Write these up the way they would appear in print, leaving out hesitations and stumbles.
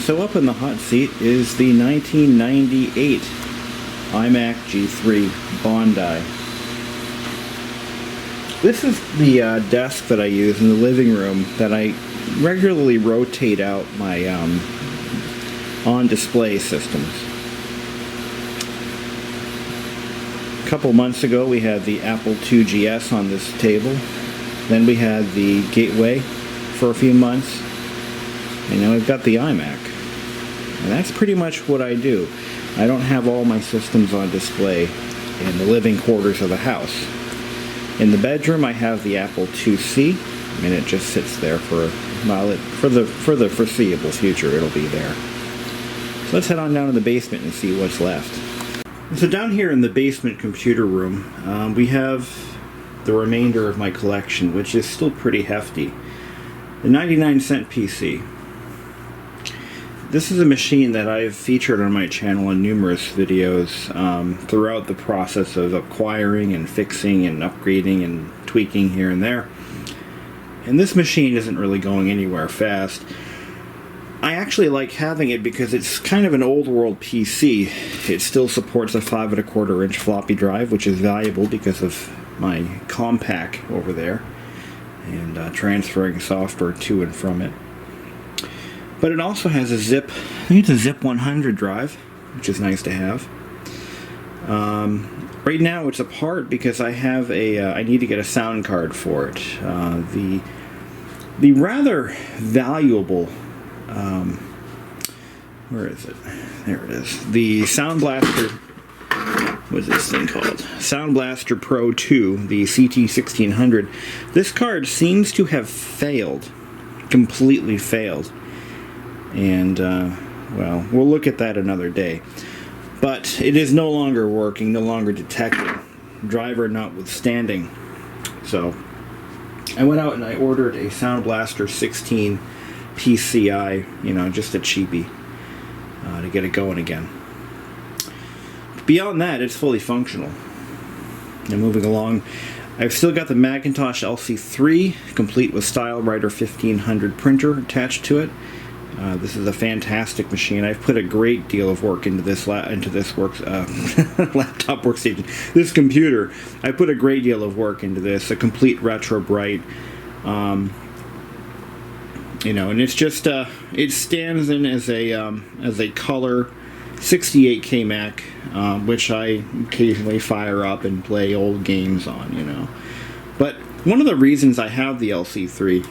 So up in the hot seat is the 1998 iMac G3 Bondi. This is the desk that I use in the living room that I regularly rotate out my on-display systems. A couple months ago we had the Apple IIgs on this table. Then we had the Gateway for a few months. And now we've got the iMac. And that's pretty much what I do. I don't have all my systems on display in the living quarters of the house. In the bedroom I have the Apple IIc, and it just sits there for the foreseeable future. It'll be there. So let's head on down to the basement and see what's left. So down here in the basement computer room, we have the remainder of my collection, which is still pretty hefty. The 99-cent PC. This is a machine that I've featured on my channel in numerous videos throughout the process of acquiring and fixing and upgrading and tweaking here and there. And this machine isn't really going anywhere fast. I actually like having it because it's kind of an old world PC. It still supports a 5 1/4 inch floppy drive, which is valuable because of my Compaq over there and transferring software to and from it. But it also has a zip, I think it's a zip 100 drive, which is nice to have. Right now it's apart because I have I need to get a sound card for it. The rather valuable, where is it? There it is. The Sound Blaster, what is this thing called? Sound Blaster Pro 2, the CT1600. This card seems to have failed, completely failed. And, well, we'll look at that another day. But it is no longer working, no longer detecting, driver notwithstanding. So, I went out and I ordered a Sound Blaster 16 PCI, you know, just a cheapie, to get it going again. Beyond that, it's fully functional. Now, moving along, I've still got the Macintosh LC3, complete with StyleWriter 1500 printer attached to it. This is a fantastic machine. I've put a great deal of work into this laptop workstation. This computer, I put a great deal of work into this. A complete retro bright, you know, and it's just it stands in as a color 68K Mac, which I occasionally fire up and play old games on, you know. But one of the reasons I have the LC3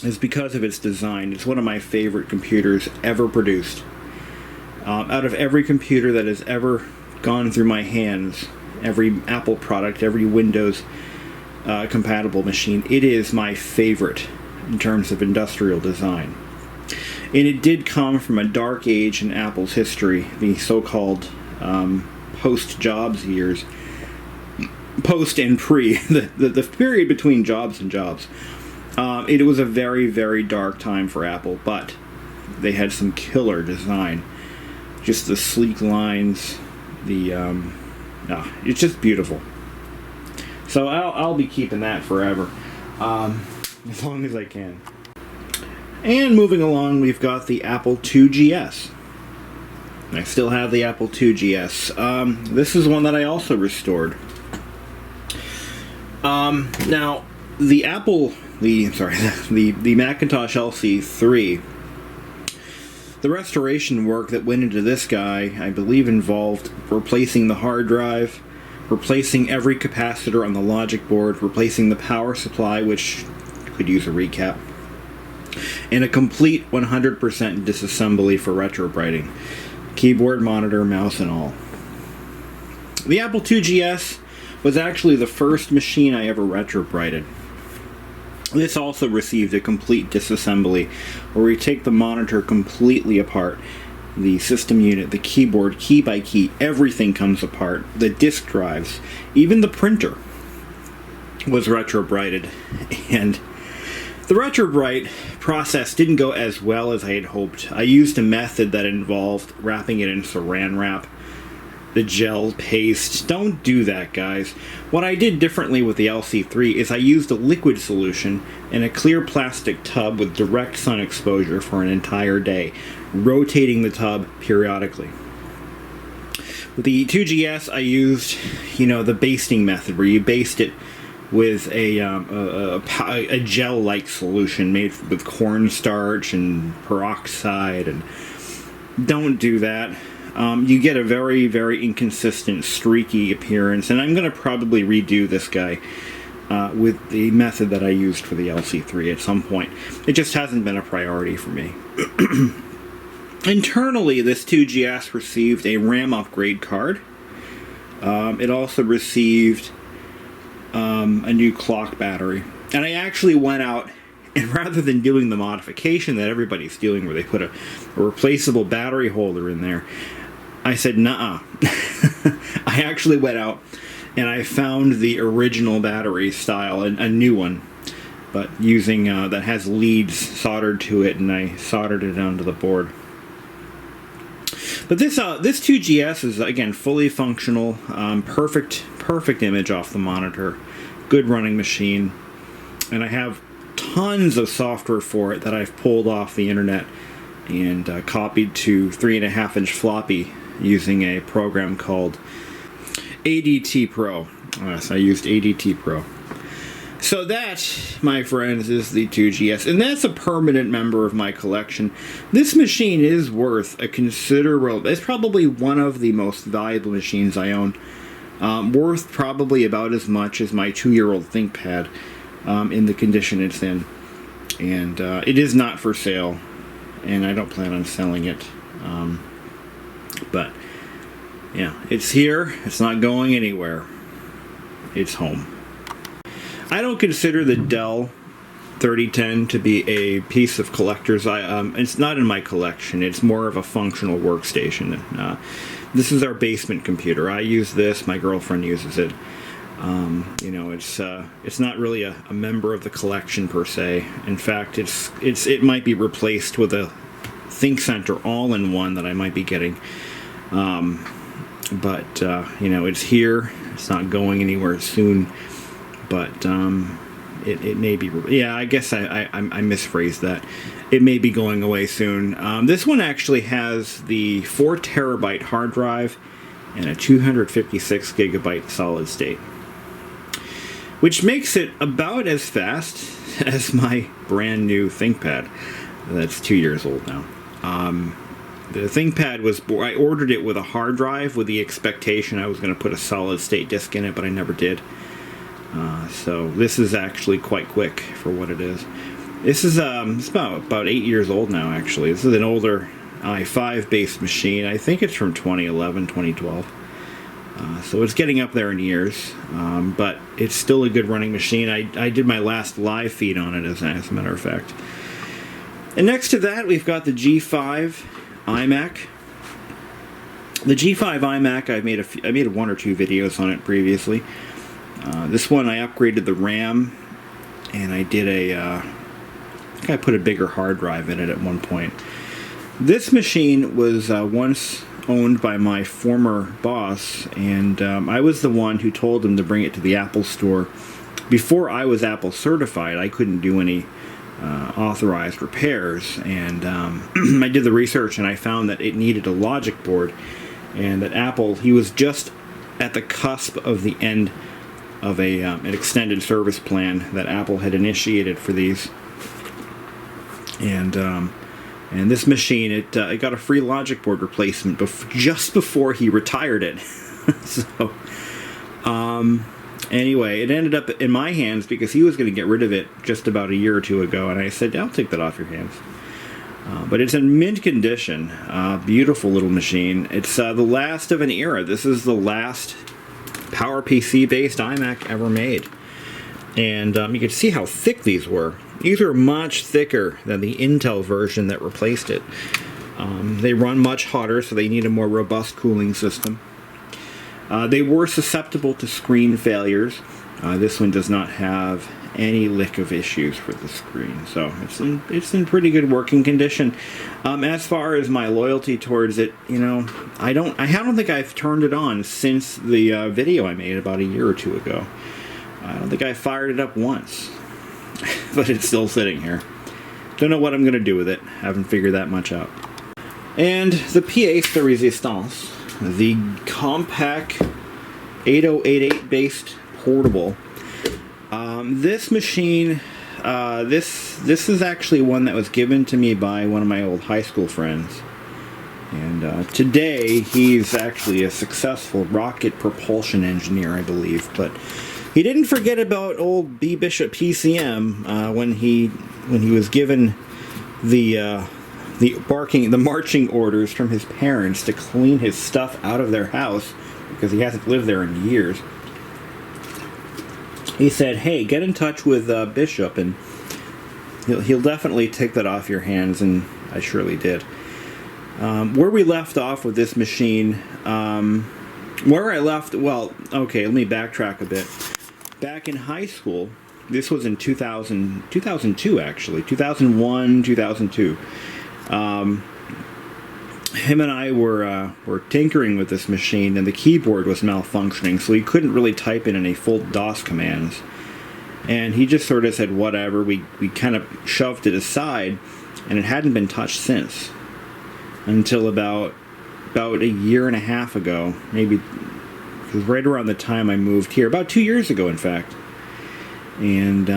is because of its design. It's one of my favorite computers ever produced. Out of every computer that has ever gone through my hands, every Apple product, every Windows compatible machine, it is my favorite in terms of industrial design. And it did come from a dark age in Apple's history, the so-called post-Jobs years. Post and pre, the period between Jobs and Jobs. It was a very, very dark time for Apple, but they had some killer design. Just the sleek lines, it's just beautiful. So I'll be keeping that forever, as long as I can. And moving along, we've got the Apple IIgs. I still have the Apple IIgs. This is one that I also restored. Now, the Macintosh LC3, the restoration work that went into this guy, I believe, involved replacing the hard drive, replacing every capacitor on the logic board, replacing the power supply, which could use a recap, and a complete 100% disassembly for retrobrighting. Keyboard, monitor, mouse, and all. The Apple IIgs was actually the first machine I ever retrobrighted. This also received a complete disassembly, where we take the monitor completely apart, the system unit, the keyboard, key by key, everything comes apart, the disk drives, even the printer was retrobrighted, and the retrobright process didn't go as well as I had hoped. I used a method that involved wrapping it in saran wrap, the gel paste. Don't do that, guys. What I did differently with the LC3 is I used a liquid solution in a clear plastic tub with direct sun exposure for an entire day, rotating the tub periodically. With the 2GS, I used, the basting method, where you baste it with a gel-like solution made with cornstarch and peroxide, and don't do that. You get a very, very inconsistent, streaky appearance, and I'm going to probably redo this guy with the method that I used for the LC3 at some point. It just hasn't been a priority for me. Internally, this 2GS received a RAM upgrade card. It also received a new clock battery. And I actually went out, and rather than doing the modification that everybody's doing, where they put a replaceable battery holder in there, I said, nuh-uh. I actually went out and I found the original battery style, a new one, but using that has leads soldered to it, and I soldered it onto the board. But this 2GS is, again, fully functional, perfect image off the monitor, good running machine, and I have tons of software for it that I've pulled off the internet and copied to 3.5-inch floppy using a program called ADT Pro. Yes, I used ADT Pro. So that, my friends, is the 2GS, and that's a permanent member of my collection. This machine is worth a considerable, it's probably one of the most valuable machines I own. Worth probably about as much as my 2-year-old ThinkPad in the condition it's in. And it is not for sale, and I don't plan on selling it. But, yeah, it's here. It's not going anywhere. It's home. I don't consider the Dell 3010 to be a piece of collector's. It's not in my collection. It's more of a functional workstation. This is our basement computer. I use this. My girlfriend uses it. It's not really a member of the collection per se. In fact, it might be replaced with a ThinkCenter all-in-one that I might be getting. It's here. It's not going anywhere soon. But it may be. Yeah, I guess I misphrased that. It may be going away soon. This one actually has the 4 terabyte hard drive and a 256 gigabyte solid state, which makes it about as fast as my brand new ThinkPad. That's 2 years old now. The ThinkPad I ordered it with a hard drive with the expectation I was going to put a solid state disk in it, but I never did. So this is actually quite quick for what it is. This is it's about 8 years old now, actually. This is an older i5 based machine. I think it's from 2011, 2012. So it's getting up there in years, but it's still a good running machine. I did my last live feed on it, as a matter of fact. And next to that, we've got the G5 iMac. The G5 iMac, I made 1 or 2 videos on it previously. This one I upgraded the RAM, and I did I think I put a bigger hard drive in it at one point. This machine was once owned by my former boss, and I was the one who told him to bring it to the Apple store. Before I was Apple certified, I couldn't do any authorized repairs, and I did the research, and I found that it needed a logic board, and that Apple, he was just at the cusp of the end of an extended service plan that Apple had initiated for these, and this machine, it got a free logic board replacement just before he retired it. So anyway, it ended up in my hands because he was going to get rid of it just about a year or 2 ago, and I said, I'll take that off your hands. But it's in mint condition. Beautiful little machine. It's the last of an era. This is the last PowerPC based iMac ever made, and you can see how thick these were. These are much thicker than the Intel version that replaced it. They run much hotter, so they need a more robust cooling system. They were susceptible to screen failures. This one does not have any lick of issues for the screen, so it's in pretty good working condition. As far as my loyalty towards it, you know, I don't think I've turned it on since the video I made about a year or two ago. I don't think I fired it up once, but it's still sitting here. Don't know what I'm gonna do with it. Haven't figured that much out. And the pièce de résistance, the Compaq 8088 based portable. This machine, this is actually one that was given to me by one of my old high school friends. And today he's actually a successful rocket propulsion engineer, I believe. But he didn't forget about old BBISHOPPCM when he was given the marching orders from his parents to clean his stuff out of their house because he hasn't lived there in years. He said, "Hey, get in touch with Bishop, and he'll definitely take that off your hands." And I surely did. Where we left off with this machine, where I left, well, okay, let me backtrack a bit. Back in high school, this was in 2002 actually, 2001, 2002. Him and I were tinkering with this machine, and the keyboard was malfunctioning, so he couldn't really type in any full DOS commands. And he just sort of said, whatever, we kind of shoved it aside, and it hadn't been touched since. Until about a year and a half ago, maybe, it was right around the time I moved here, about 2 years ago, in fact. And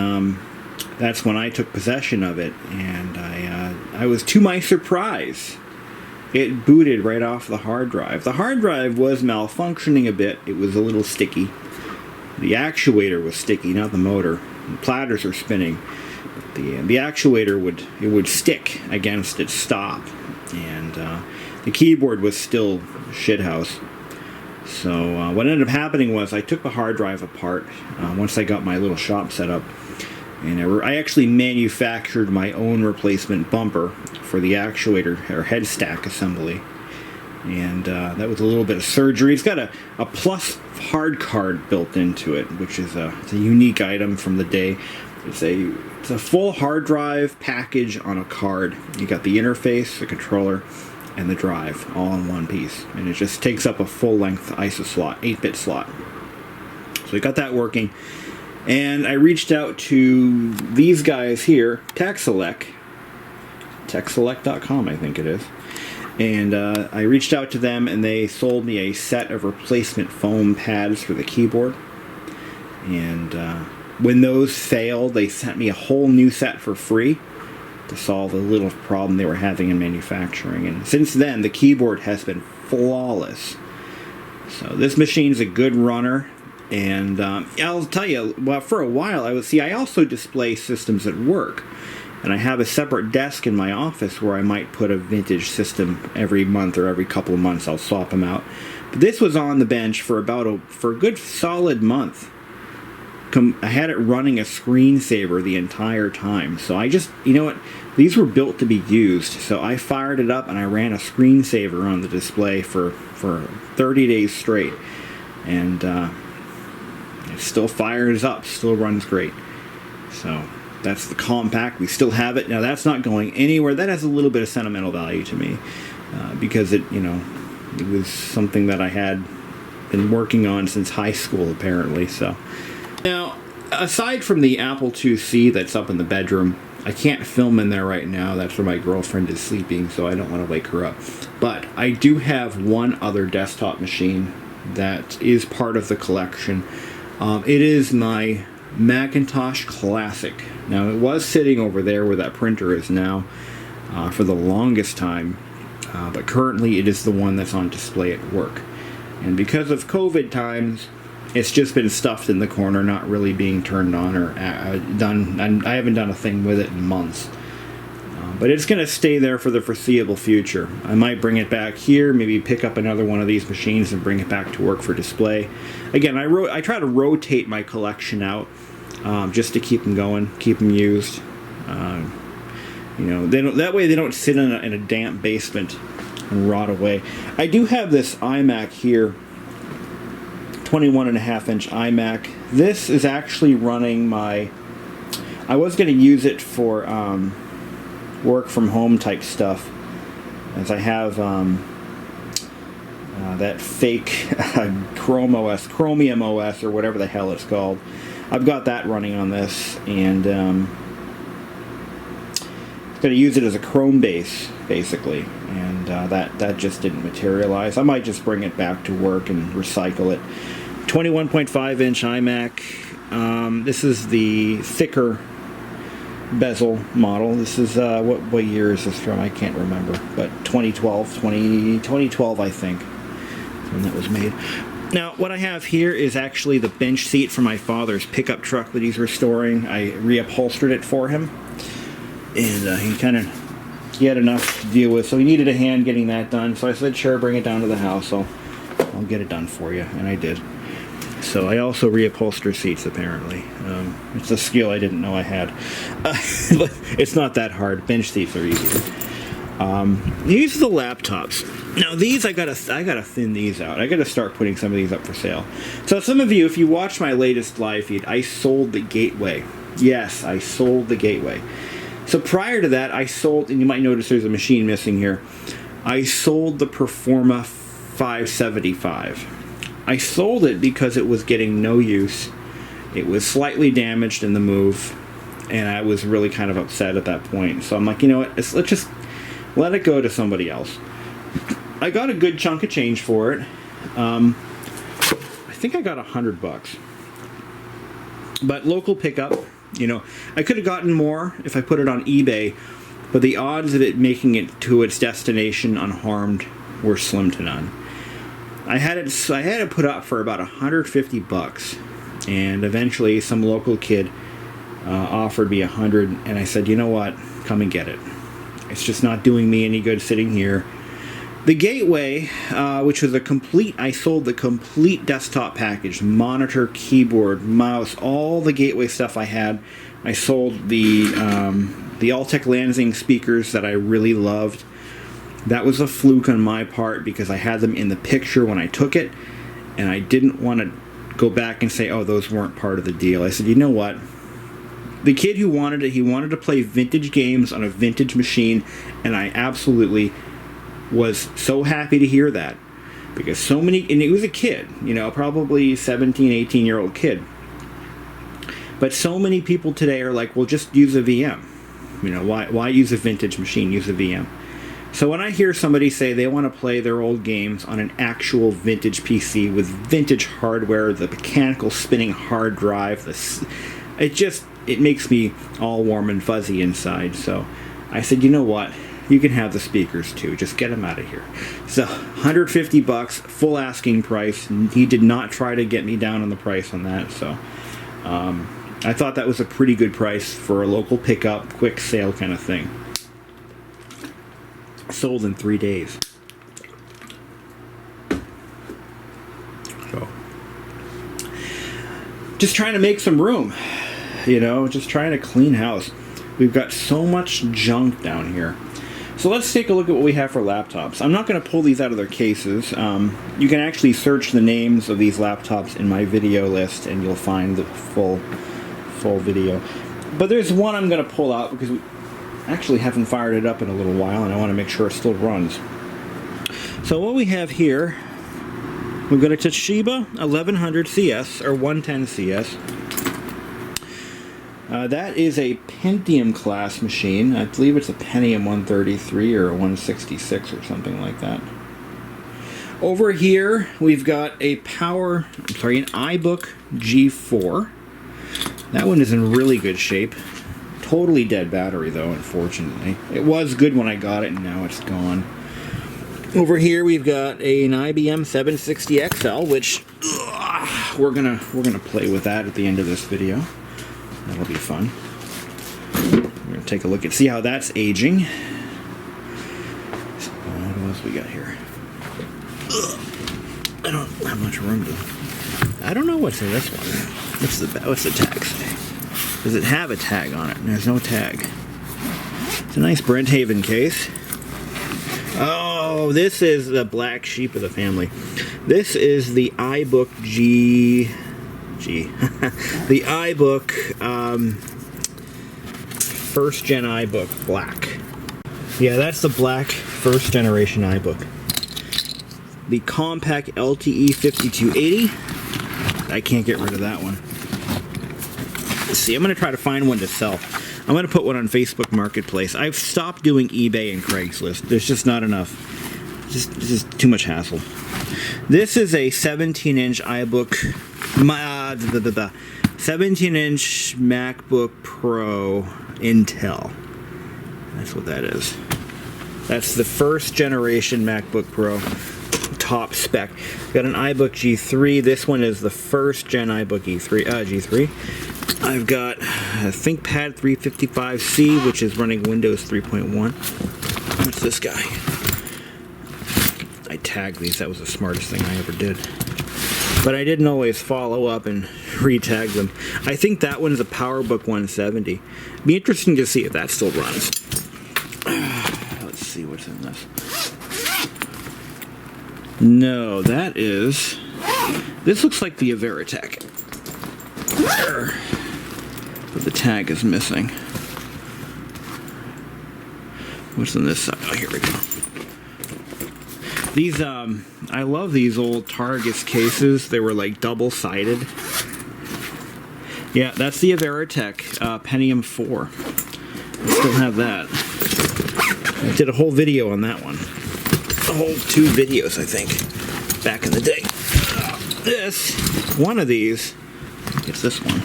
that's when I took possession of it, and I was, to my surprise, it booted right off the hard drive. The hard drive was malfunctioning a bit. It was a little sticky. The actuator was sticky, not the motor. The platters are spinning. But the actuator would stick against its stop, and the keyboard was still shithouse. So what ended up happening was I took the hard drive apart once I got my little shop set up, and I actually manufactured my own replacement bumper for the actuator or head stack assembly, and that was a little bit of surgery. It's got a plus hard card built into it, which is it's a unique item from the day. It's a full hard drive package on a card. You got the interface, the controller, and the drive all in one piece, and it just takes up a full-length ISO slot, 8-bit slot. So we got that working, and I reached out to these guys here, techselect.com, I think it is, and I reached out to them, and they sold me a set of replacement foam pads for the keyboard, and when those failed, they sent me a whole new set for free to solve a little problem they were having in manufacturing. And since then, the keyboard has been flawless. So this machine's a good runner, and I'll tell you, well, for a while I also display systems at work, and I have a separate desk in my office where I might put a vintage system every month or every couple of months. I'll swap them out. But this was on the bench for a good solid month. I had it running a screensaver the entire time. So I just, you know what, these were built to be used. So I fired it up and I ran a screensaver on the display for 30 days straight. And it still fires up, still runs great. So that's the Compaq. We still have it. Now that's not going anywhere. That has a little bit of sentimental value to me because it was something that I had been working on since high school, apparently. So now, aside from the Apple IIc that's up in the bedroom, I can't film in there right now. That's where my girlfriend is sleeping, so I don't want to wake her up. But I do have one other desktop machine that is part of the collection. It is my Macintosh Classic. Now, it was sitting over there where that printer is now for the longest time, but currently it is the one that's on display at work. And because of COVID times, it's just been stuffed in the corner, not really being turned on or done. And I haven't done a thing with it in months. But it's going to stay there for the foreseeable future. I might bring it back here, maybe pick up another one of these machines and bring it back to work for display. Again, I try to rotate my collection out just to keep them going, keep them used. That way they don't sit in a damp basement and rot away. I do have this iMac here. 21.5-inch iMac. This is actually running my... I was going to use it for work from home type stuff, as I have that fake Chromium OS, or whatever the hell it's called. I've got that running on this, and going to use it as a Chrome base, basically, and that just didn't materialize. I might just bring it back to work and recycle it. 21.5 inch iMac. This is the thicker bezel model. This is what year is this from? I can't remember, but 2012 I think, when that was made. Now what I have here is actually the bench seat for my father's pickup truck that he's restoring. I reupholstered it for him, and he had enough to deal with, so he needed a hand getting that done. So I said, sure, bring it down to the house, I'll get it done for you, and I did. So I also reupholster seats, apparently. It's a skill I didn't know I had. But it's not that hard. Bench seats are easier. These are the laptops. Now these, I gotta thin these out. I gotta start putting some of these up for sale. So some of you, if you watch my latest live feed, I sold the Gateway. Yes, I sold the Gateway. So prior to that, I sold, and you might notice there's a machine missing here, I sold the Performa 575. I sold it because it was getting no use. It was slightly damaged in the move, and I was really kind of upset at that point. So I'm like, you know what, let's just let it go to somebody else. I got a good chunk of change for it. I think I got $100. But local pickup, you know, I could have gotten more if I put it on eBay, but the odds of it making it to its destination unharmed were slim to none. I had it put up for about $150, and eventually some local kid offered me $100, and I said, you know what, come and get it. It's just not doing me any good sitting here. The Gateway, which was I sold the complete desktop package, monitor, keyboard, mouse, all the Gateway stuff I had. I sold the Altec Lansing speakers that I really loved. That was a fluke on my part because I had them in the picture when I took it, and I didn't want to go back and say, oh, those weren't part of the deal. I said, you know what? The kid who wanted it, he wanted to play vintage games on a vintage machine, and I absolutely was so happy to hear that, because so many, and it was a kid, you know, probably 17, 18-year-old kid. But so many people today are like, well, just use a VM. You know, why use a vintage machine? Use a VM. So when I hear somebody say they want to play their old games on an actual vintage PC with vintage hardware, the mechanical spinning hard drive, it makes me all warm and fuzzy inside. So I said, you know what? You can have the speakers too. Just get them out of here. So $150, full asking price. He did not try to get me down on the price on that. So I thought that was a pretty good price for a local pickup, quick sale kind of thing. Sold in 3 days. So, just trying to make some room, you know, just trying to clean house. We've got so much junk down here. So let's take a look at what we have for laptops. I'm not going to pull these out of their cases. You can actually search the names of these laptops in my video list, and you'll find the full video. But there's one I'm going to pull out because we actually haven't fired it up in a little while, and I want to make sure it still runs. So what we have here, we've got a Toshiba 1100 CS, or 110 CS. That is a Pentium class machine. I believe it's a Pentium 133 or a 166 or something like that. Over here, we've got an iBook G4. That one is in really good shape. Totally dead battery, though, unfortunately. It was good when I got it, and now it's gone. Over here, we've got an IBM 760XL, which we're gonna play with that at the end of this video. That'll be fun. We're gonna take a look and see how that's aging. What else we got here? I don't have much room to. I don't know what's in this one. What's the tag say? Does it have a tag on it? There's no tag. It's a nice Brenthaven case. Oh, this is the black sheep of the family. This is the iBook Gee. The iBook, first gen iBook, black. Yeah, that's the black first generation iBook. The Compaq LTE 5280. I can't get rid of that one. Let's see, I'm going to try to find one to sell. I'm going to put one on Facebook Marketplace. I've stopped doing eBay and Craigslist. There's just not enough. Just too much hassle. This is a 17-inch iBook, 17-inch MacBook Pro Intel. That's what that is. That's the first generation MacBook Pro, top spec. Got an iBook G3. This one is the first gen iBook G3. I've got a ThinkPad 355C, which is running Windows 3.1. What's this guy? I tagged these. That was the smartest thing I ever did. But I didn't always follow up and re-tag them. I think that one's a PowerBook 170. Be interesting to see if that still runs. Let's see what's in this. No, that is... This looks like the Averitech. But the tag is missing. What's on this side? Oh, here we go. These, I love these old Targus cases. They were like double-sided. Yeah, that's the Averitech Pentium 4. I still have that. I did a whole video on that one. A whole 2 videos, I think, back in the day. One of these, it's this one.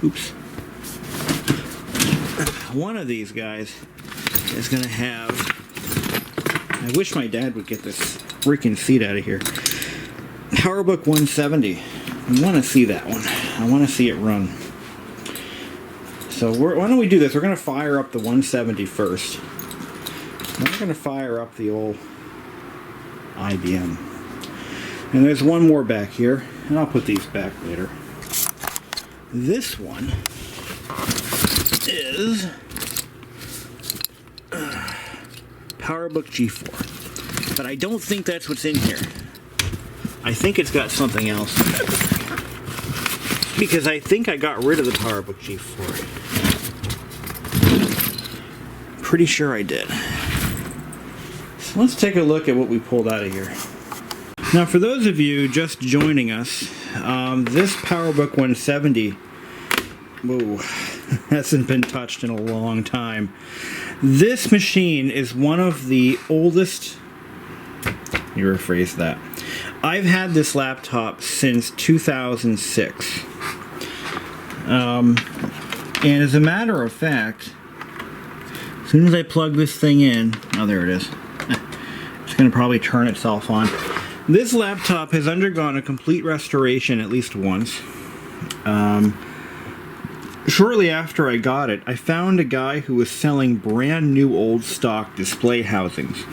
Oops. One of these guys is going to have... I wish my dad would get this freaking seat out of here. PowerBook 170. I want to see that one. I want to see it run. So why don't we do this? We're going to fire up the 170 first. Then we're going to fire up the old IBM. And there's one more back here, and I'll put these back later. This one is PowerBook G4. But I don't think that's what's in here. I think it's got something else. Because I think I got rid of the PowerBook G4. Pretty sure I did. So let's take a look at what we pulled out of here. Now, for those of you just joining us, this PowerBook 170, whoa, hasn't been touched in a long time. This machine is one of the oldest, you rephrase that. I've had this laptop since 2006. And as a matter of fact, as soon as I plug this thing in, oh, there it is. It's going to probably turn itself on. This laptop has undergone a complete restoration at least once. Shortly after I got it, I found a guy who was selling brand new old stock display housings.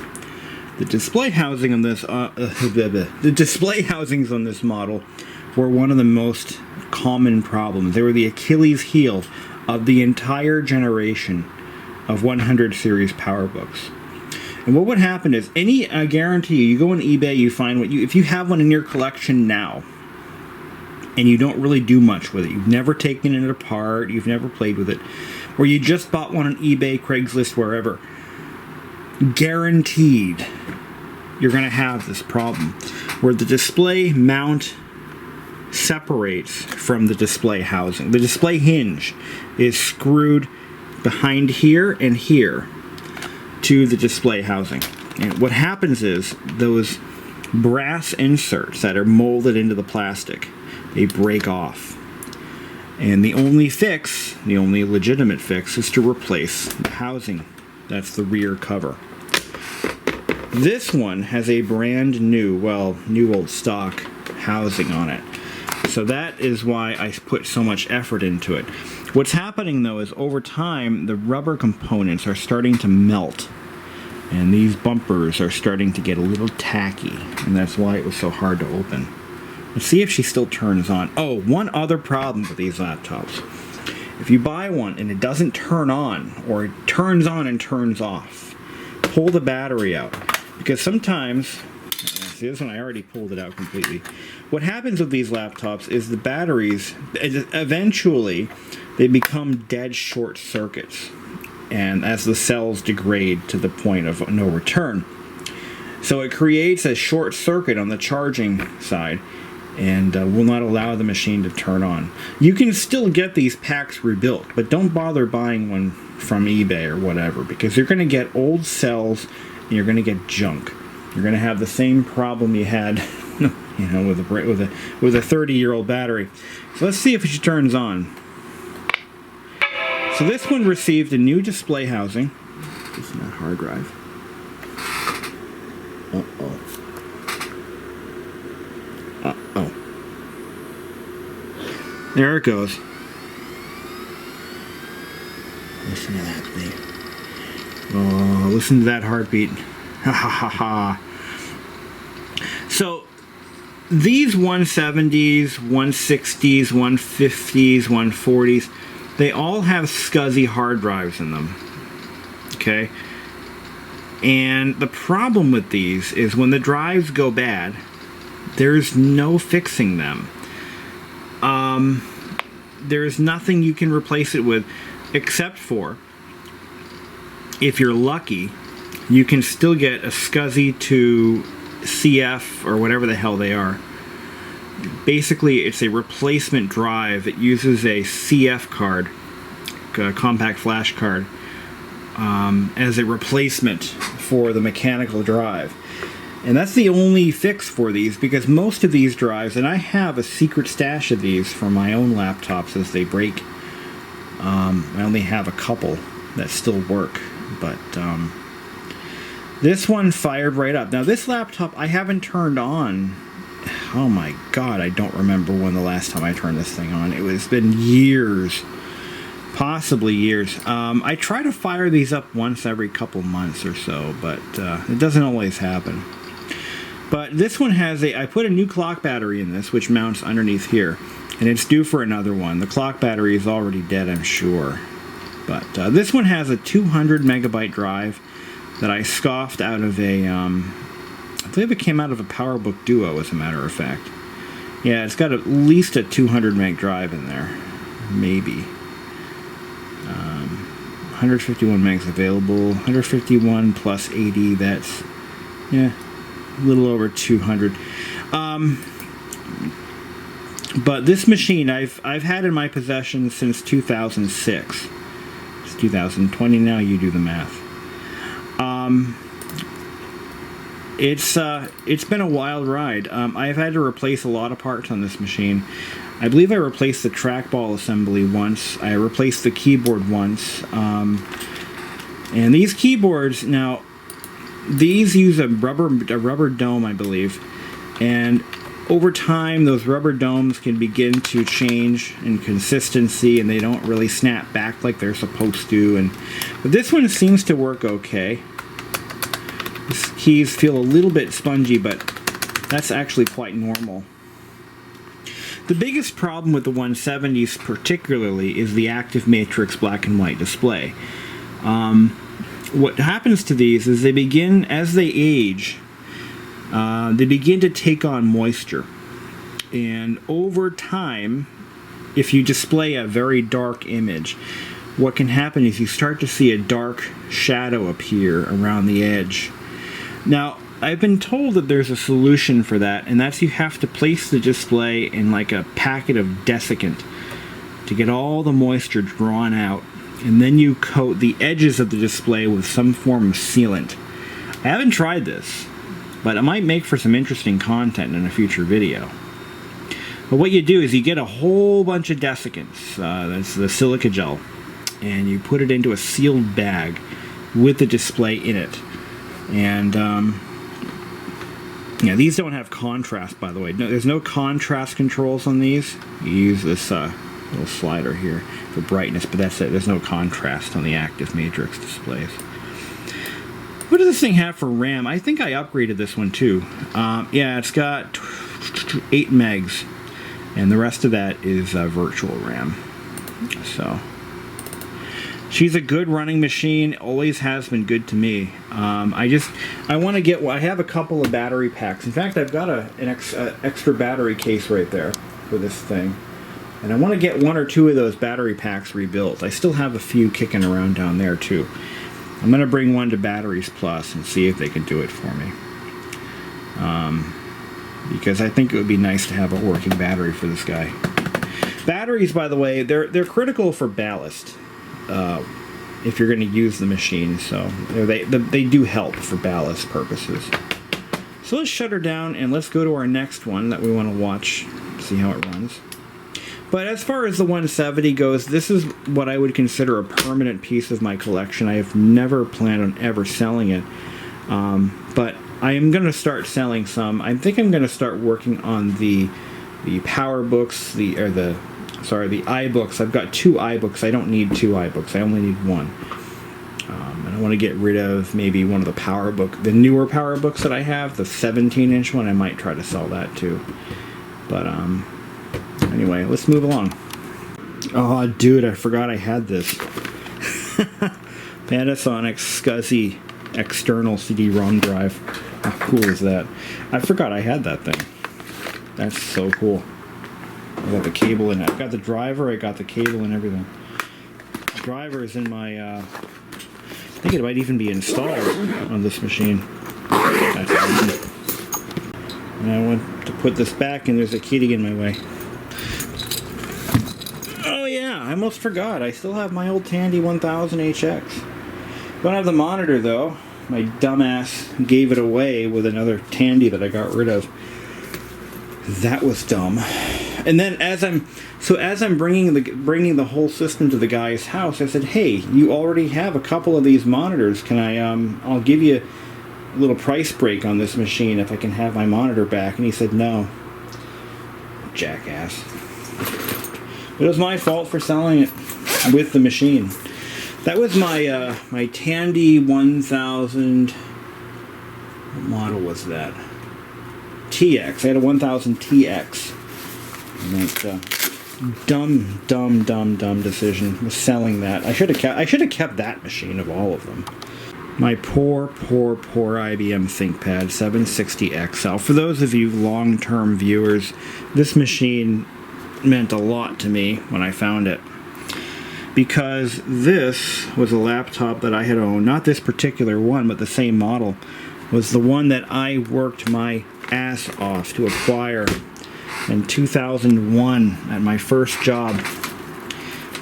The display housing on this, the display housings on this model were one of the most common problems. They were the Achilles heel of the entire generation of 100 series PowerBooks. And what would happen is, I guarantee you go on eBay, you find if you have one in your collection now, and you don't really do much with it, you've never taken it apart, you've never played with it, or you just bought one on eBay, Craigslist, wherever, guaranteed you're going to have this problem, where the display mount separates from the display housing. The display hinge is screwed behind here and here to the display housing. And what happens is those brass inserts that are molded into the plastic, they break off. And the only fix, the only legitimate fix, is to replace the housing. That's the rear cover. This one has a brand new, new old stock housing on it. So that is why I put so much effort into it. What's happening though is over time the rubber components are starting to melt. And these bumpers are starting to get a little tacky. And that's why it was so hard to open. Let's see if she still turns on. Oh, one other problem with these laptops. If you buy one and it doesn't turn on, or it turns on and turns off, pull the battery out. Because sometimes, let's See, this one I already pulled it out completely. What happens with these laptops is the batteries, eventually, they become dead short circuits, and as the cells degrade to the point of no return. So it creates a short circuit on the charging side, and will not allow the machine to turn on. You can still get these packs rebuilt, but don't bother buying one from eBay or whatever, because you're going to get old cells and you're going to get junk. You're going to have the same problem you had, you know, with a 30-year-old battery. So let's see if it turns on. So this one received a new display housing. It's not hard drive. Uh-oh. Uh-oh. There it goes. Listen to that thing. Oh, listen to that heartbeat. Ha ha ha ha. So, these 170s, 160s, 150s, 140s, they all have SCSI hard drives in them. Okay? And the problem with these is when the drives go bad, there's no fixing them. There's nothing you can replace it with, except for, if you're lucky, you can still get a SCSI to CF or whatever the hell they are. Basically, it's a replacement drive. It uses a CF card, a Compaq flash card, as a replacement for the mechanical drive. And that's the only fix for these, because most of these drives, and I have a secret stash of these for my own laptops as they break. I only have a couple that still work, but this one fired right up. Now this laptop I haven't turned on. Oh my god, I don't remember when the last time I turned this thing on. It's been years. Possibly years. I try to fire these up once every couple months or so, but it doesn't always happen. But this one has I put a new clock battery in this, which mounts underneath here. And it's due for another one. The clock battery is already dead, I'm sure. But this one has a 200 megabyte drive that I scoffed out of a, I believe it came out of a PowerBook Duo, as a matter of fact. Yeah, it's got at least a 200 meg drive in there. Maybe. 151 megs available. 151 plus 80, that's, yeah, a little over 200. But this machine I've had in my possession since 2006. It's 2020 now, you do the math. It's been a wild ride. I've had to replace a lot of parts on this machine. I believe I replaced the trackball assembly once. I replaced the keyboard once. And these keyboards, now, these use a rubber dome, I believe. And over time, those rubber domes can begin to change in consistency, and they don't really snap back like they're supposed to. But this one seems to work okay. These keys feel a little bit spongy, but that's actually quite normal. The biggest problem with the 170s particularly is the active matrix black and white display. What happens to these is they begin, as they age, they begin to take on moisture. And over time, if you display a very dark image, what can happen is you start to see a dark shadow appear around the edge. Now, I've been told that there's a solution for that, and that's you have to place the display in like a packet of desiccant to get all the moisture drawn out, and then you coat the edges of the display with some form of sealant. I haven't tried this, but it might make for some interesting content in a future video. But what you do is you get a whole bunch of desiccants, that's the silica gel, and you put it into a sealed bag with the display in it. And yeah, these don't have contrast, by the way. No, there's no contrast controls on these. You use this little slider here for brightness, but that's it. There's no contrast on the active matrix displays. What does this thing have for RAM? I think I upgraded this one too. Yeah, it's got 8 megs, and the rest of that is virtual RAM. So She's a good running machine, always has been good to me. I want to get, I have a couple of battery packs. In fact, I've got an extra battery case right there for this thing. And I want to get 1 or 2 of those battery packs rebuilt. I still have a few kicking around down there too. I'm going to bring one to Batteries Plus and see if they can do it for me. Because I think it would be nice to have a working battery for this guy. Batteries, by the way, they're critical for ballast. If you're going to use the machine, so they do help for ballast purposes. So let's shut her down and let's go to our next one that we want to watch, see how it runs. But as far as the 170 goes, this is what I would consider a permanent piece of my collection. I have never planned on ever selling it, but I am going to start selling some. I think I'm going to start working on the PowerBooks, the iBooks. I've got 2 iBooks. I don't need 2 iBooks. I only need 1. And I want to get rid of maybe one of the PowerBook, the newer PowerBooks that I have, the 17-inch one. I might try to sell that too. But anyway, let's move along. Oh, dude, I forgot I had this. Panasonic SCSI external CD-ROM drive. How cool is that? I forgot I had that thing. That's so cool. I got the cable in it. I got the driver, I got the cable and everything. The driver is in my, I think it might even be installed on this machine. That's awesome. And I want to put this back and there's a key to get in my way. Oh yeah, I almost forgot. I still have my old Tandy 1000 HX. Don't have the monitor though. My dumbass gave it away with another Tandy that I got rid of. That was dumb. And then as I'm bringing the whole system to the guy's house, I said, "Hey, you already have a couple of these monitors. Can I I'll give you a little price break on this machine if I can have my monitor back." And he said, "No." Jackass. It was my fault for selling it with the machine. That was my my Tandy 1000. What model was that? TX. I had a 1000 TX. And that dumb decision was selling that. I should have kept that machine of all of them. My poor IBM ThinkPad 760XL. For those of you long-term viewers, this machine meant a lot to me when I found it. Because this was a laptop that I had owned, not this particular one, but the same model, was the one that I worked my ass off to acquire in 2001 at my first job,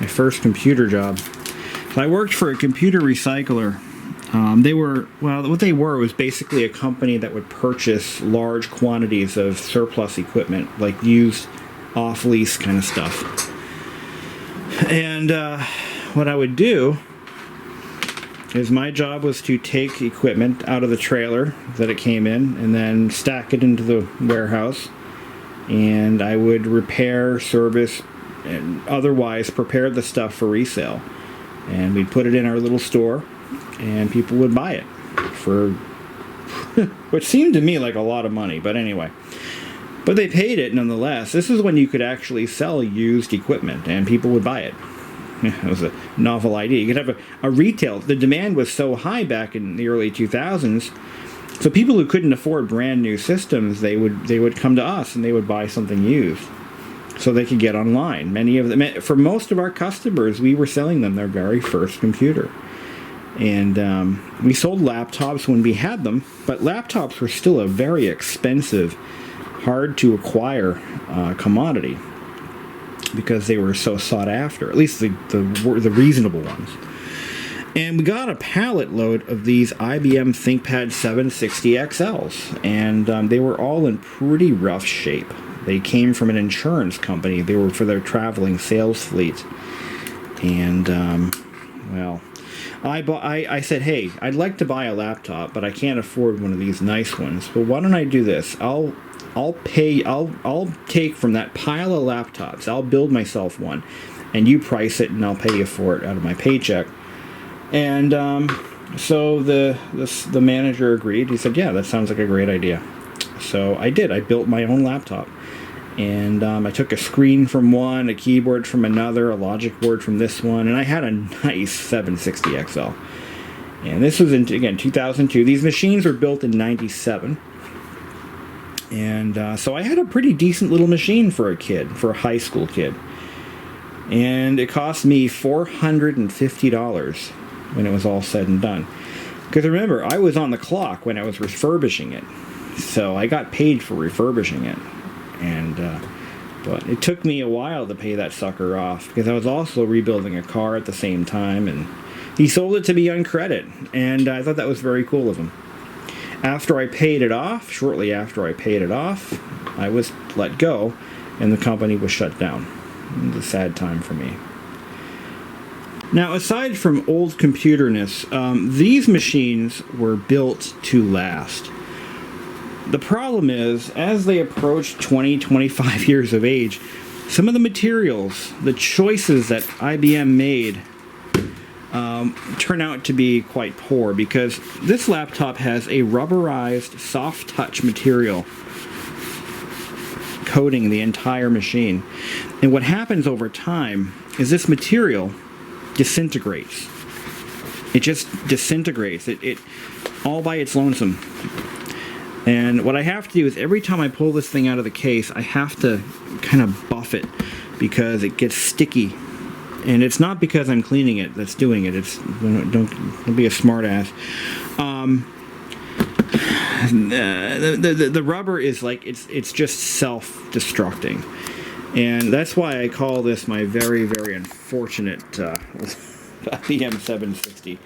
my first computer job. So I worked for a computer recycler. What they were was basically a company that would purchase large quantities of surplus equipment, like used off-lease kind of stuff. And what I would do is my job was to take equipment out of the trailer that it came in and then stack it into the warehouse, and I would repair, service, and otherwise prepare the stuff for resale. And we'd put it in our little store and people would buy it for which seemed to me like a lot of money, but anyway. But they paid it nonetheless. This is when you could actually sell used equipment and people would buy it. It was a novel idea. You could have a retail. The demand was so high back in the early 2000s, so people who couldn't afford brand new systems, they would come to us and they would buy something used so they could get online. Many of them, for most of our customers, we were selling them their very first computer. And we sold laptops when we had them, but laptops were still a very expensive, hard to acquire commodity because they were so sought after, at least the reasonable ones. And we got a pallet load of these IBM ThinkPad 760XLs, and they were all in pretty rough shape. They came from an insurance company. They were for their traveling sales fleet. And, well, I said, hey, I'd like to buy a laptop, but I can't afford one of these nice ones. But why don't I do this? I'll take from that pile of laptops, I'll build myself one, and you price it, and I'll pay you for it out of my paycheck. And so the manager agreed. He said, yeah, that sounds like a great idea. So I did. I built my own laptop. And I took a screen from one, a keyboard from another, a logic board from this one, and I had a nice 760 XL. And this was in, again, 2002. These machines were built in 97. And so I had a pretty decent little machine for a kid, for a high school kid. And it cost me $450 when it was all said and done. Because remember, I was on the clock when I was refurbishing it. So I got paid for refurbishing it. And but it took me a while to pay that sucker off, because I was also rebuilding a car at the same time, and he sold it to me on credit, and I thought that was very cool of him. After I paid it off, shortly after I paid it off, I was let go, and the company was shut down. It was a sad time for me. Now, aside from old computerness, these machines were built to last. The problem is, as they approach 20, 25 years of age, some of the materials, the choices that IBM made, turn out to be quite poor, because this laptop has a rubberized, soft touch material coating the entire machine. And what happens over time is this material disintegrates. It just disintegrates. It all by its lonesome. And what I have to do is, every time I pull this thing out of the case, I have to kind of buff it, because it gets sticky. And it's not because I'm cleaning it that's doing it. It's don't be a smartass. The rubber is like, it's just self-destructing, and that's why I call this my very, very unfortunate IBM 760.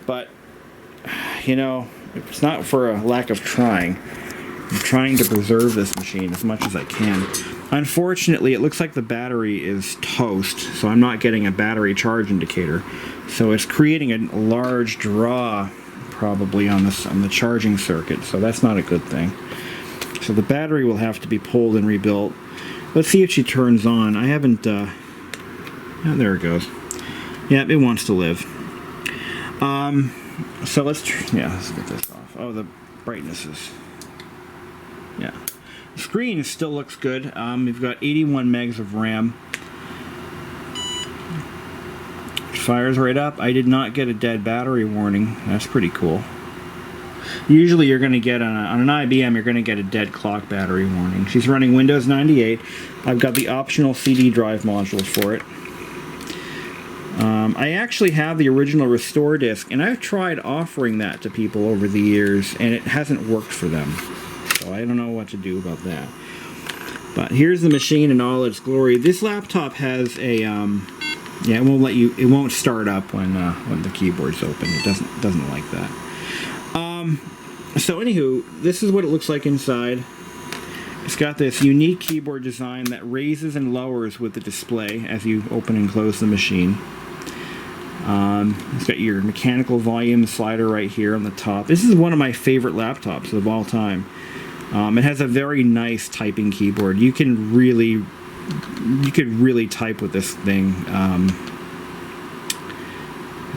But you know, it's not for a lack of trying. I'm trying to preserve this machine as much as I can. Unfortunately, it looks like the battery is toast, so I'm not getting a battery charge indicator. So it's creating a large draw probably on the charging circuit, so that's not a good thing. So the battery will have to be pulled and rebuilt. Let's see if she turns on. I haven't, oh, there it goes. Yeah, it wants to live. So let's get this off. Oh, the brightness is, yeah. The screen still looks good. We've got 81 megs of RAM. Fires right up. I did not get a dead battery warning. That's pretty cool. Usually you're going to get, on an IBM, you're going to get a dead clock battery warning. She's running Windows 98. I've got the optional CD drive modules for it. I actually have the original restore disk, and I've tried offering that to people over the years, and it hasn't worked for them. So I don't know what to do about that. But here's the machine in all its glory. This laptop has a, yeah, it won't start up when the keyboard's open. It doesn't like that. So anywho, this is what it looks like inside. It's got this unique keyboard design that raises and lowers with the display as you open and close the machine. It's got your mechanical volume slider right here on the top. This is one of my favorite laptops of all time. It has a very nice typing keyboard. You could really type with this thing.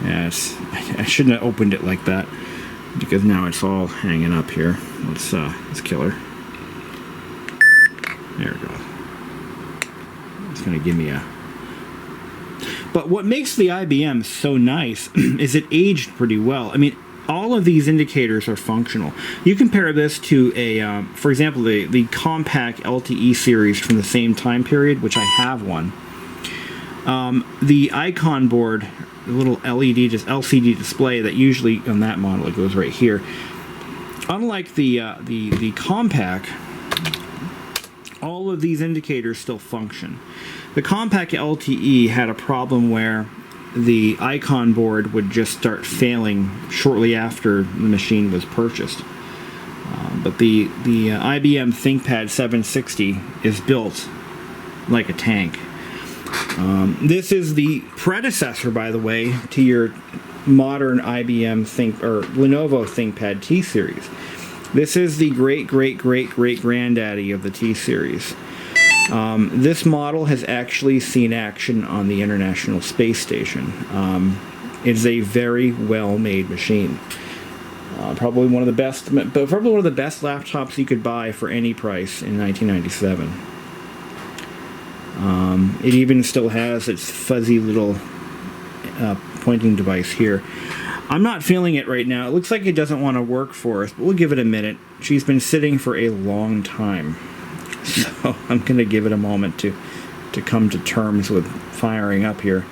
Yes, I shouldn't have opened it like that, because now it's all hanging up here. Let's kill her. There it goes. It's gonna give me a. But what makes the IBM so nice is it aged pretty well. I mean, all of these indicators are functional. You compare this to a, for example, the Compaq LTE series from the same time period, which I have one. The icon board, the little LCD display that usually on that model, it goes right here. Unlike the Compaq, all of these indicators still function. The Compaq LTE had a problem where the icon board would just start failing shortly after the machine was purchased. But the IBM ThinkPad 760 is built like a tank. This is the predecessor, by the way, to your modern IBM Lenovo ThinkPad T series. This is the great granddaddy of the T series. This model has actually seen action on the International Space Station. It's a very well-made machine. Probably one of the best laptops you could buy for any price in 1997. It even still has its fuzzy little pointing device here. I'm not feeling it right now. It looks like it doesn't want to work for us, but we'll give it a minute. She's been sitting for a long time, so I'm going to give it a moment to come to terms with firing up here.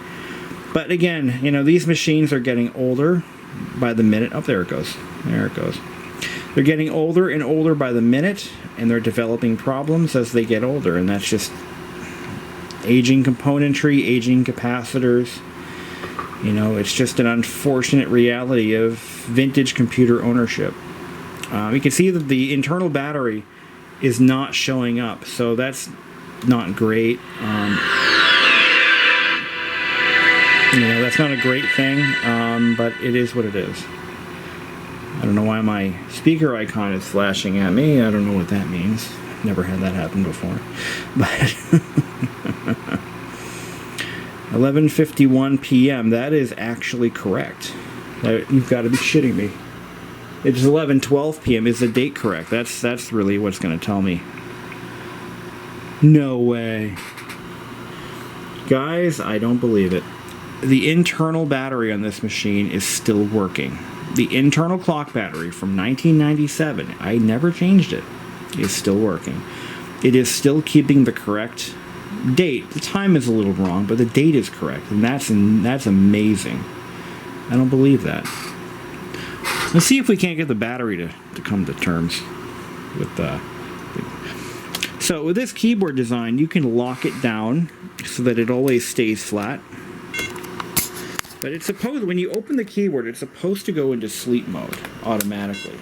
But again, you know, these machines are getting older by the minute. Oh, there it goes. There it goes. They're getting older and older by the minute, and they're developing problems as they get older, and that's just aging componentry, aging capacitors. You know, it's just an unfortunate reality of vintage computer ownership. You can see that the internal battery is not showing up, so that's not great. You know, that's not a great thing, but it is what it is. I don't know why my speaker icon is flashing at me. I don't know what that means. Never had that happen before. But 11:51 p.m. That is actually correct. You've got to be shitting me. It's 11:12 p.m. Is the date correct? That's really what's going to tell me. No way. Guys, I don't believe it. The internal battery on this machine is still working. The internal clock battery from 1997, I never changed it, is still working. It is still keeping the correct date. The time is a little wrong, but the date is correct, and that's amazing. I don't believe that. Let's see if we can't get the battery to come to terms with So with this keyboard design, you can lock it down so that it always stays flat. But it's supposed, when you open the keyboard, it's supposed to go into sleep mode automatically.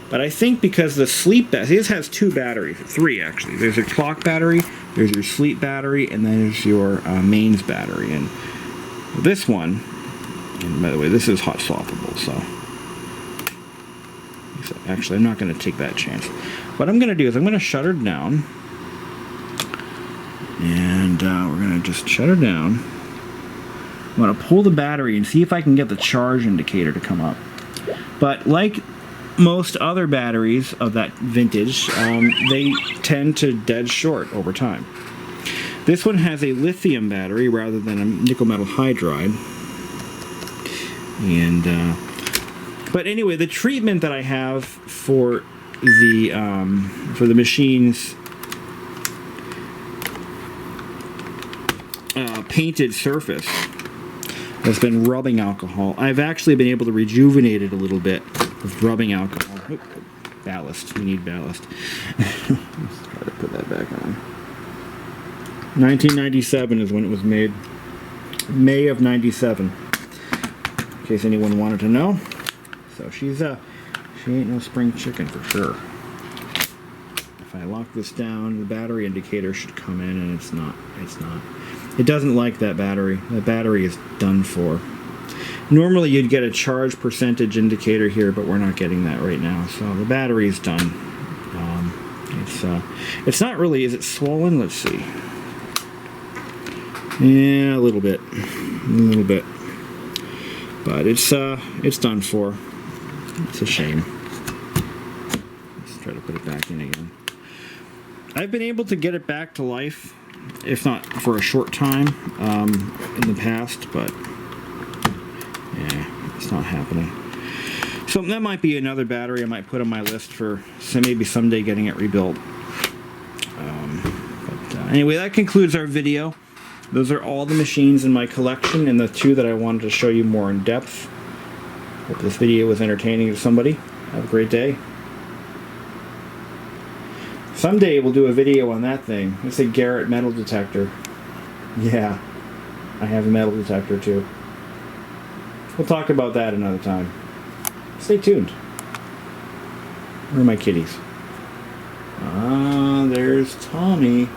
But I think because the sleep battery, this has two batteries, three actually. There's your clock battery, there's your sleep battery, and then there's your mains battery. And this one, and by the way, this is hot swappable, so actually I'm not going to take that chance. What I'm going to do is I'm going to shut her down, and we're going to just shut her down. I'm going to pull the battery and see if I can get the charge indicator to come up. But like most other batteries of that vintage, they tend to dead short over time. This one has a lithium battery rather than a nickel metal hydride. And but anyway, the treatment that I have for the machine's painted surface has been rubbing alcohol. I've actually been able to rejuvenate it a little bit with rubbing alcohol. Oh, ballast. We need ballast. Let's try to put that back on. 1997 is when it was made. May of 97. In case anyone wanted to know. So she ain't no spring chicken for sure. If I lock this down, the battery indicator should come in, and it's not. It doesn't like that battery. That battery is done for. Normally you'd get a charge percentage indicator here, but we're not getting that right now. So the battery is done. It's not really. Is it swollen? Let's see. Yeah, a little bit, but it's done for. It's a shame. Let's try to put it back in again. I've been able to get it back to life, if not for a short time, in the past, but yeah, it's not happening. So that might be another battery I might put on my list for maybe someday getting it rebuilt. Anyway, that concludes our video. Those are all the machines in my collection and the two that I wanted to show you more in depth. Hope this video was entertaining to somebody. Have a great day. Someday we'll do a video on that thing. It's a Garrett metal detector. Yeah, I have a metal detector too. We'll talk about that another time. Stay tuned. Where are my kitties? Ah, there's Tommy.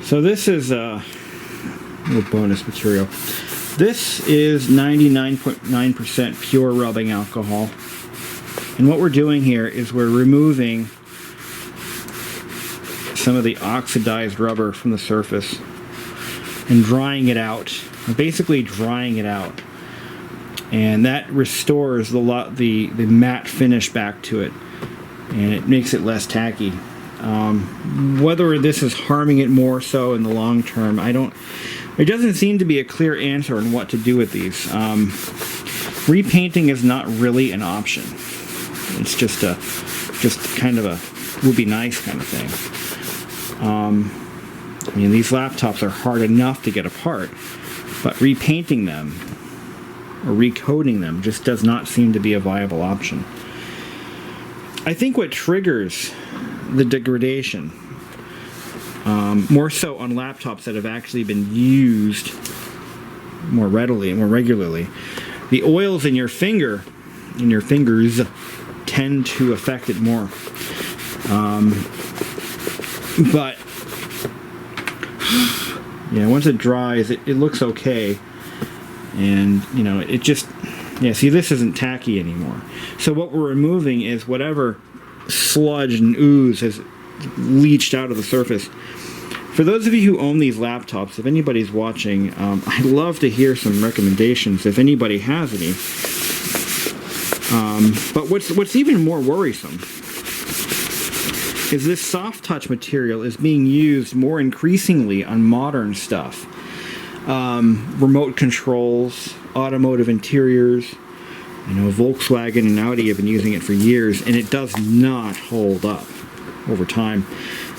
So this is a little bonus material. This is 99.9% pure rubbing alcohol. And what we're doing here is we're removing some of the oxidized rubber from the surface and drying it out. We're basically drying it out. And that restores the matte finish back to it. and it makes it less tacky. Whether this is harming it more so in the long term, there doesn't seem to be a clear answer on what to do with these. Repainting is not really an option. It's just kind of a would be nice kind of thing. I mean, these laptops are hard enough to get apart, but repainting them or recoding them just does not seem to be a viable option. I think what triggers the degradation, more so on laptops that have actually been used more readily and more regularly, the oils in your fingers tend to affect it more. But yeah, once it dries, it looks okay, and it just, see, this isn't tacky anymore. So what we're removing is whatever sludge and ooze has leached out of the surface. For those of you who own these laptops, if anybody's watching, I'd love to hear some recommendations if anybody has any. But what's even more worrisome is this soft touch material is being used more increasingly on modern stuff. Remote controls, automotive interiors. Volkswagen and Audi have been using it for years, and it does not hold up over time.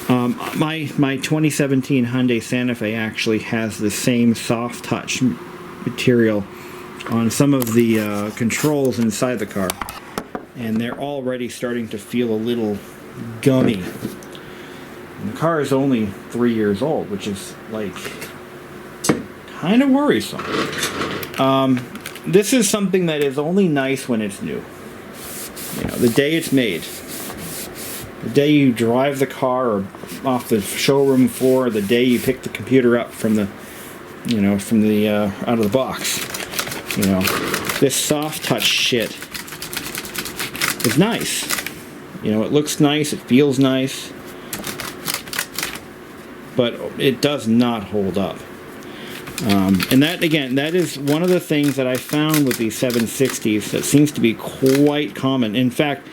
My 2017 Hyundai Santa Fe actually has the same soft touch material on some of the controls inside the car, and they're already starting to feel a little gummy. And the car is only 3 years old, which is kind of worrisome. This is something that is only nice when it's new. The day it's made. The day you drive the car or off the showroom floor, the day you pick the computer up from the out of the box. This soft touch shit is nice. It looks nice, it feels nice, but it does not hold up. And that is one of the things that I found with these 760s that seems to be quite common. In fact,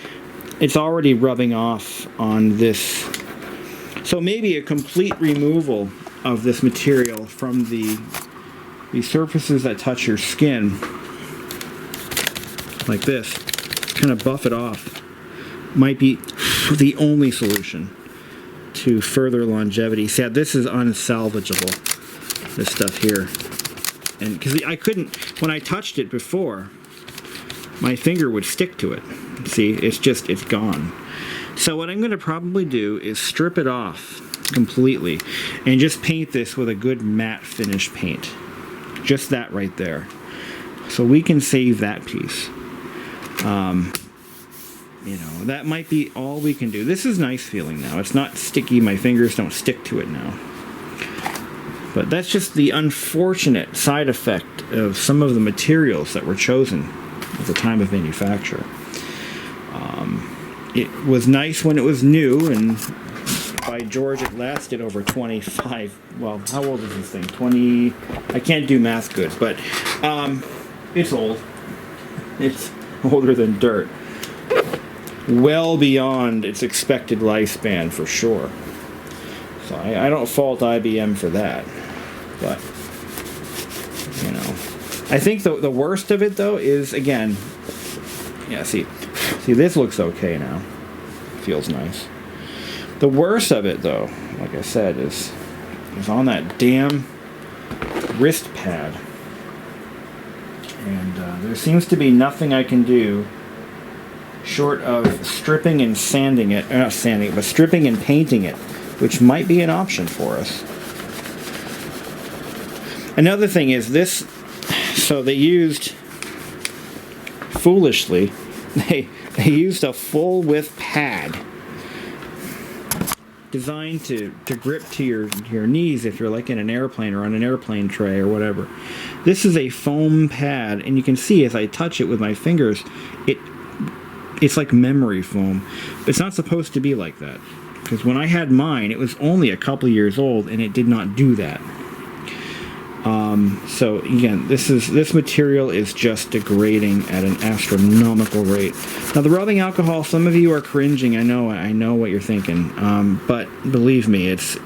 it's already rubbing off on this. So maybe a complete removal of this material from the surfaces that touch your skin, like this, kind of buff it off, might be the only solution to further longevity. See, this is unsalvageable, this stuff here. And because I couldn't, when I touched it before, my finger would stick to it. See, it's gone. So what I'm going to probably do is strip it off completely and just paint this with a good matte finish paint. Just that right there. So we can save that piece. That might be all we can do. This is nice feeling now. It's not sticky. My fingers don't stick to it now. But that's just the unfortunate side effect of some of the materials that were chosen at the time of manufacture. It was nice when it was new, and by George, it lasted over 25. Well, how old is this thing? 20. I can't do math good, but it's old. It's older than dirt. Well beyond its expected lifespan, for sure. So I don't fault IBM for that. But, I think the worst of it, though, is, again, see, this looks okay now. Feels nice. The worst of it, though, like I said, is on that damn wrist pad. And there seems to be nothing I can do short of stripping and sanding it, not sanding it, but stripping and painting it, which might be an option for us. Another thing is this, so they used, foolishly, they used a full width pad designed to grip to your knees if you're like in an airplane or on an airplane tray or whatever. This is a foam pad, and you can see as I touch it with my fingers, it's like memory foam. It's not supposed to be like that, because when I had mine, it was only a couple years old, and it did not do that. So again, this material is just degrading at an astronomical rate. Now the rubbing alcohol, some of you are cringing. I know what you're thinking. But believe me, it's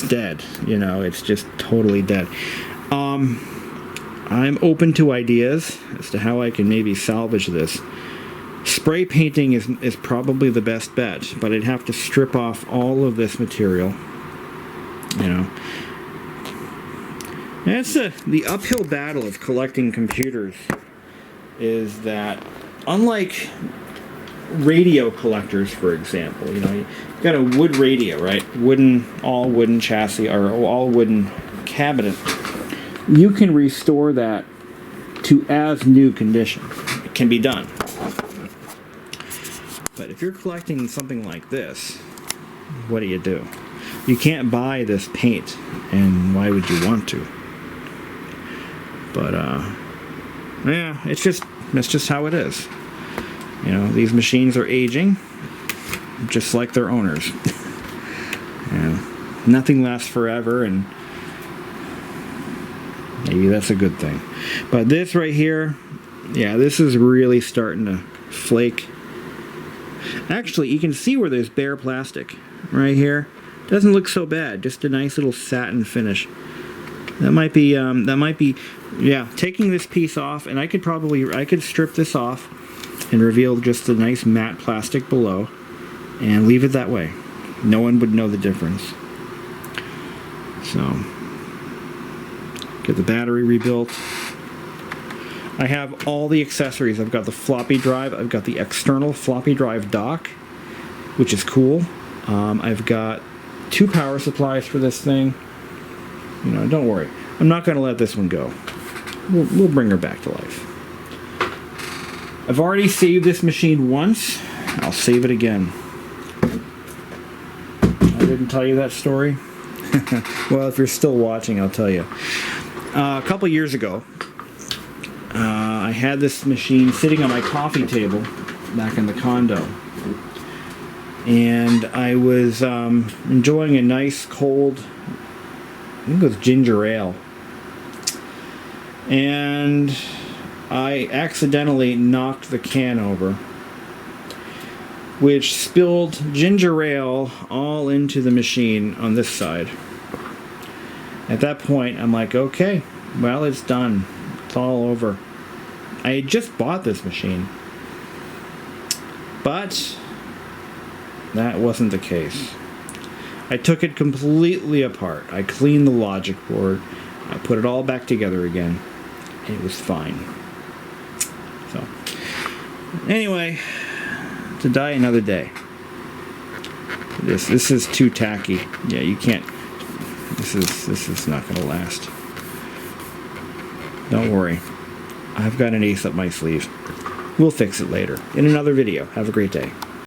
dead. You know, it's just totally dead. I'm open to ideas as to how I can maybe salvage this. Spray painting is probably the best bet, but I'd have to strip off all of this material. You know. That's the uphill battle of collecting computers, is that unlike radio collectors, for example, you know, you've got a wood radio, right? All wooden chassis, or all wooden cabinet. You can restore that to as new condition. It can be done. But if you're collecting something like this, what do? You can't buy this paint, and why would you want to? But yeah, that's just how it is. You know, these machines are aging, just like their owners. And nothing lasts forever, and maybe that's a good thing. But this right here, yeah, this is really starting to flake. Actually, you can see where there's bare plastic right here. Doesn't look so bad. Just a nice little satin finish. That might be, yeah, taking this piece off, and I could strip this off and reveal just the nice matte plastic below and leave it that way. No one would know the difference. So, get the battery rebuilt. I have all the accessories. I've got the floppy drive. I've got the external floppy drive dock, which is cool. I've got 2 power supplies for this thing. You know, don't worry. I'm not going to let this one go. We'll bring her back to life. I've already saved this machine once. I'll save it again. I didn't tell you that story? Well, if you're still watching, I'll tell you. A couple years ago, I had this machine sitting on my coffee table back in the condo. And I was enjoying a nice cold, I think it was ginger ale. And I accidentally knocked the can over, which spilled ginger ale all into the machine on this side. At that point, I'm like, okay, well, it's done. It's all over. I had just bought this machine. But that wasn't the case. I took it completely apart. I cleaned the logic board. I put it all back together again. It was fine. So, anyway, to die another day. This is too tacky. Yeah, you can't. This is not going to last. Don't worry. I've got an ace up my sleeve. We'll fix it later in another video. Have a great day.